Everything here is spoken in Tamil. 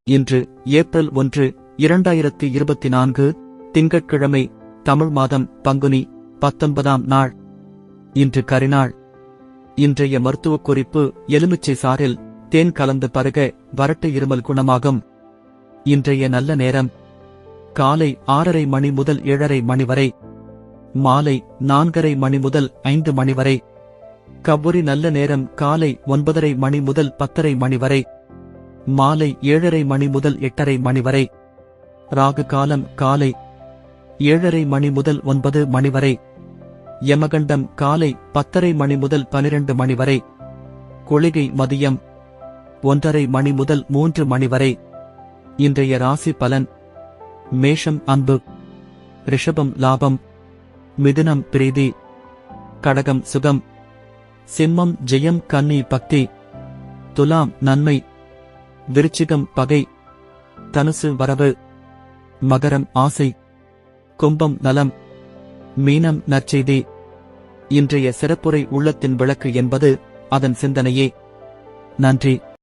இன்று ஏப்ரல் 1, 2024 திங்கட்கிழமை, தமிழ் மாதம் பங்குனி 19ஆம் நாள். இன்று கரிநாள். இன்றைய மருத்துவக் குறிப்பு: எலுமிச்சை சாறில் தேன் கலந்து பருக வறட்டு இருமல் குணமாகும். இன்றைய நல்ல நேரம்: காலை 6:30 மணி முதல் 7:30 மணி வரை, மாலை 4:30 மணி முதல் 5 மணி வரை. கவ்வூரி நல்ல நேரம்: காலை 9:30 மணி முதல் 10:30 மணி வரை, மாலை 7:30 மணி முதல் 8:30 மணி வரை. ராகு காலம்: காலை 7:30 மணி முதல் 9 மணி வரை. யமகண்டம்: காலை 10:30 மணி முதல் 12 மணி வரை. குளிகை மதியம் 1:30 மணி முதல் 3 மணி வரை. இன்றைய ராசி பலன்: மேஷம் அன்பு, ரிஷபம் லாபம், மிதுனம் பிரீதி, கடகம் சுகம், சிம்மம் ஜெயம் கன்னி பக்தி, துலாம் நன்மை, விருச்சிகம் பகை, தனுசு வரவு, மகரம் ஆசை, கும்பம் நலம், மீனம் நற்செய்தி. இன்றைய சிறப்புரை: உள்ளத்தின் விளக்கு என்பது அதன் சிந்தனையே. நன்றி.